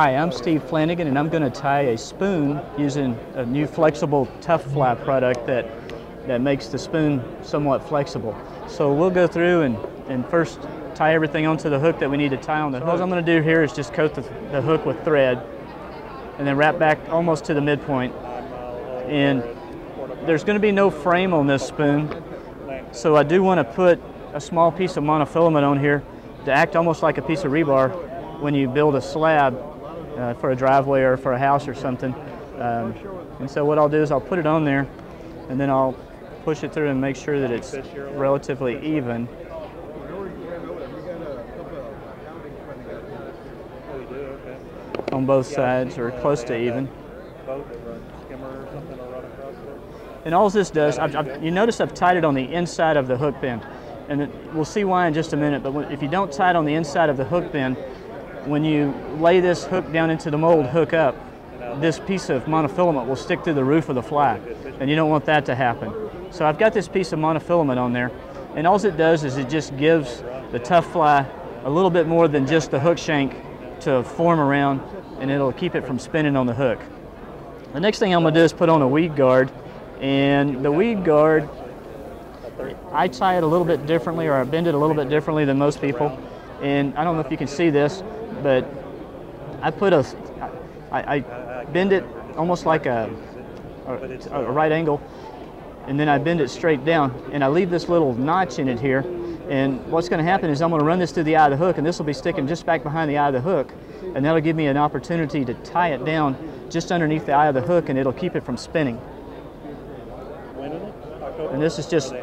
Hi, I'm Steve Flanagan, and I'm going to tie a spoon using a new Flexible Tuffleye product that makes the spoon somewhat flexible. So we'll go through and first tie everything onto the hook that we need to tie on the hook. All I'm going to do here is just coat the hook with thread and then wrap back almost to the midpoint. And there's going to be no frame on this spoon, so I do want to put a small piece of monofilament on here to act almost like a piece of rebar when you build a slab for a driveway or for a house or something. And so what I'll do is I'll put it on there and then I'll push it through and make sure that it's relatively even. On both sides, or close to even. And all this does, you notice I've tied it on the inside of the hook bend. And we'll see why in just a minute, but if you don't tie it on the inside of the hook bend, when you lay this hook down into the mold hook up, this piece of monofilament will stick through the roof of the fly, and you don't want that to happen. So I've got this piece of monofilament on there, and all it does is it just gives the Tuffleye a little bit more than just the hook shank to form around, and it'll keep it from spinning on the hook. The next thing I'm going to do is put on a weed guard, and the weed guard, I tie it a little bit differently, or I bend it a little bit differently than most people. And I don't know if you can see this, but I bend it almost like a right angle, and then I bend it straight down, and I leave this little notch in it here. And what's going to happen is I'm going to run this through the eye of the hook, and this will be sticking just back behind the eye of the hook, and that'll give me an opportunity to tie it down just underneath the eye of the hook, and it'll keep it from spinning. And this is just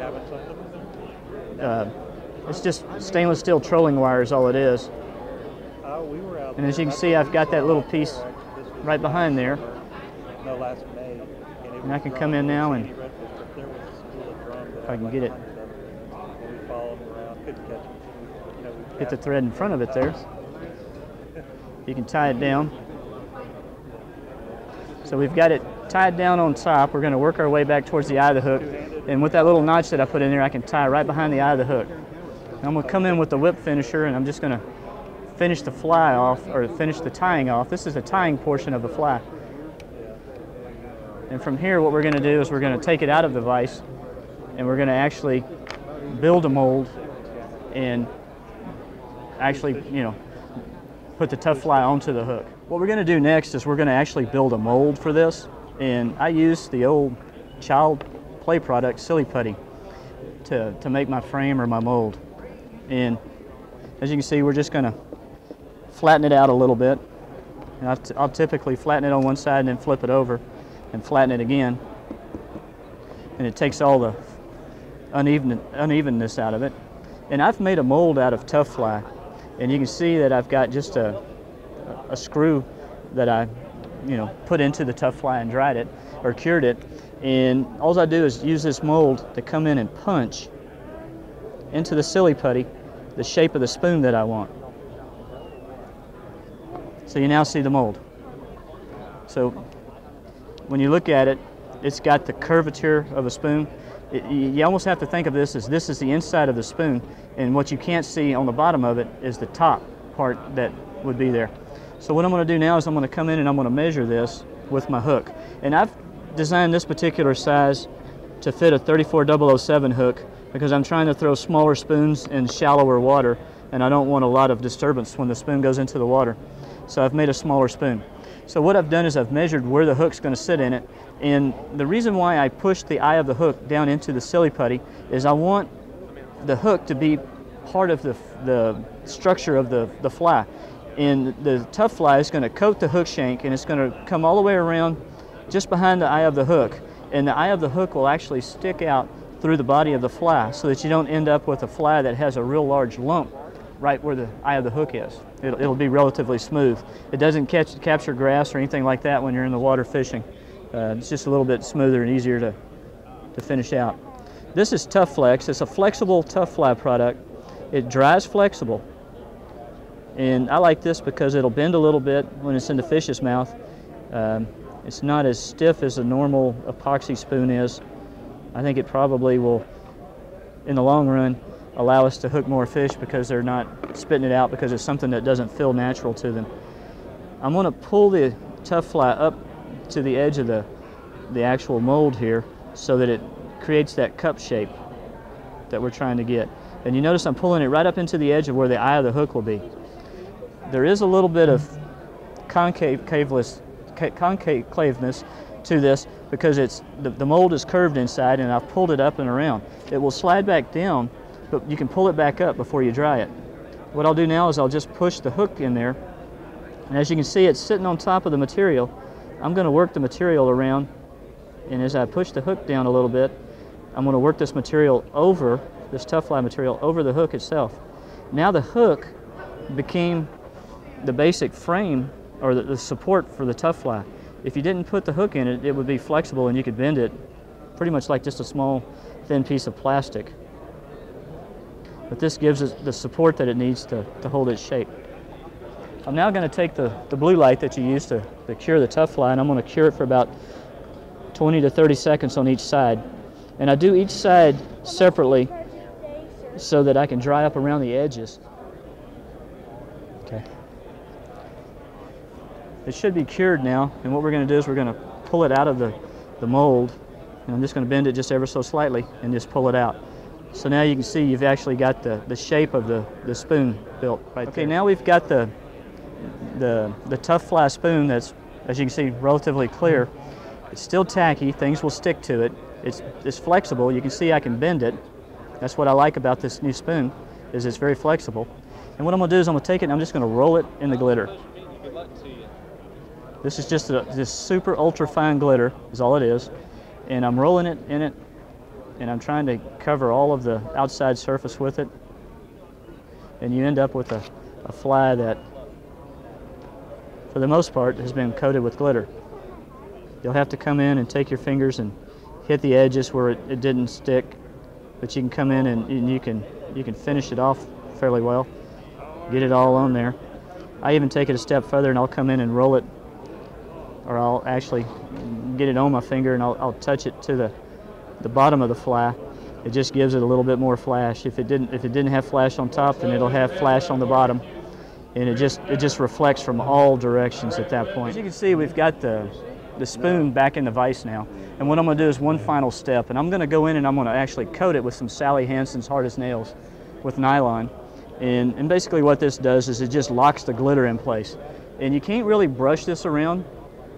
it's just stainless steel trolling wire is all it is. And as you can see, I've got that little piece right behind there. And I can come in now, and if I can get it, get the thread in front of it there. You can tie it down. So we've got it tied down on top. We're going to work our way back towards the eye of the hook. And with that little notch that I put in there, I can tie right behind the eye of the hook. And I'm going to come in with the whip finisher, and I'm just going to finish the fly off, or finish the tying off. This is the tying portion of the fly. And from here, what we're going to do is we're going to take it out of the vise, and we're going to actually build a mold and actually, put the Tuffleye onto the hook. What we're going to do next is we're going to actually build a mold for this. And I use the old child play product, Silly Putty, to make my frame or my mold. And as you can see, we're just going to flatten it out a little bit. And I'll typically flatten it on one side and then flip it over and flatten it again. And it takes all the unevenness out of it. And I've made a mold out of Tuffleye. And you can see that I've got just a screw that I put into the Tuffleye and dried it, or cured it. And all I do is use this mold to come in and punch into the Silly Putty the shape of the spoon that I want. So you now see the mold. So when you look at it, it's got the curvature of a spoon. You almost have to think of this is the inside of the spoon, and what you can't see on the bottom of it is the top part that would be there. So what I'm going to do now is I'm going to come in and I'm going to measure this with my hook. And I've designed this particular size to fit a 34007 hook because I'm trying to throw smaller spoons in shallower water, and I don't want a lot of disturbance when the spoon goes into the water. So I've made a smaller spoon. So what I've done is I've measured where the hook's going to sit in it, and the reason why I pushed the eye of the hook down into the Silly Putty is I want the hook to be part of the structure of the fly. And the Tuffleye is going to coat the hook shank, and it's going to come all the way around just behind the eye of the hook. And the eye of the hook will actually stick out through the body of the fly so that you don't end up with a fly that has a real large lump right where the eye of the hook is. It'll be relatively smooth. It doesn't capture grass or anything like that when you're in the water fishing. It's just a little bit smoother and easier to finish out. This is Tufflex. It's a flexible Tuffleye product. It dries flexible. And I like this because it'll bend a little bit when it's in the fish's mouth. It's not as stiff as a normal epoxy spoon is. I think it probably will, in the long run, allow us to hook more fish because they're not spitting it out because it's something that doesn't feel natural to them. I'm going to pull the Tuffleye up to the edge of the actual mold here so that it creates that cup shape that we're trying to get. And you notice I'm pulling it right up into the edge of where the eye of the hook will be. There is a little bit of concaveness to this because the mold is curved inside, and I've pulled it up and around. It will slide back down, but you can pull it back up before you dry it. What I'll do now is I'll just push the hook in there, and as you can see, it's sitting on top of the material. I'm going to work the material around, and as I push the hook down a little bit, I'm going to work this material over, this Tuffleye material, over the hook itself. Now the hook became the basic frame, or the support for the Tuffleye. If you didn't put the hook in it, it would be flexible and you could bend it pretty much like just a small, thin piece of plastic. But this gives it the support that it needs to hold its shape. I'm now going to take the blue light that you use to cure the Tuffleye, and I'm going to cure it for about 20 to 30 seconds on each side. And I do each side separately so that I can dry up around the edges. Okay. It should be cured now, and what we're going to do is we're going to pull it out of the mold, and I'm just going to bend it just ever so slightly and just pull it out. So now you can see you've actually got the shape of the spoon built right there. Okay, now we've got the Tuffleye spoon that's, as you can see, relatively clear. It's still tacky, things will stick to it. It's flexible, you can see I can bend it. That's what I like about this new spoon, is it's very flexible. And what I'm going to do is I'm going to take it and I'm just going to roll it in the glitter. This is just this super ultra fine glitter is all it is, and I'm rolling it in it, and I'm trying to cover all of the outside surface with it, and you end up with a fly that for the most part has been coated with glitter. You'll have to come in and take your fingers and hit the edges where it didn't stick, but you can come in and you can finish it off fairly well, get it all on there. I even take it a step further and I'll come in and roll it, or I'll actually get it on my finger and I'll touch it to the bottom of the fly. It just gives it a little bit more flash. If it didn't have flash on top, then it'll have flash on the bottom, and it just reflects from all directions at that point. As you can see, we've got the spoon back in the vise now, and what I'm going to do is one final step, and I'm going to go in and I'm going to actually coat it with some Sally Hansen's Hard as Nails with nylon, and basically what this does is it just locks the glitter in place. And you can't really brush this around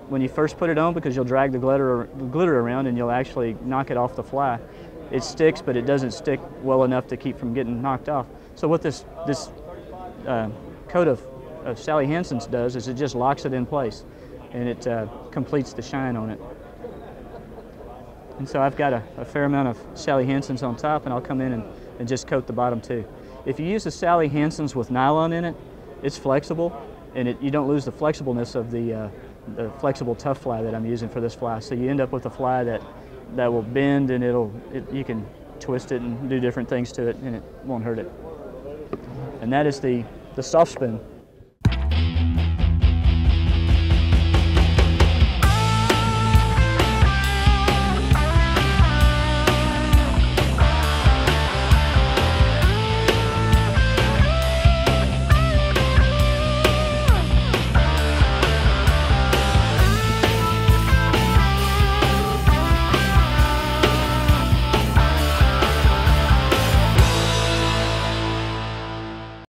when you first put it on because you'll drag the glitter around and you'll actually knock it off the fly. It sticks, but it doesn't stick well enough to keep from getting knocked off. So what this coat of Sally Hansen's does is it just locks it in place, and it completes the shine on it. And so I've got a fair amount of Sally Hansen's on top, and I'll come in and just coat the bottom too. If you use the Sally Hansen's with nylon in it, it's flexible, and you don't lose the flexibleness of the Flexible Tuffleye that I'm using for this fly. So you end up with a fly that will bend, and you can twist it and do different things to it, and it won't hurt it. And that is the soft spoon.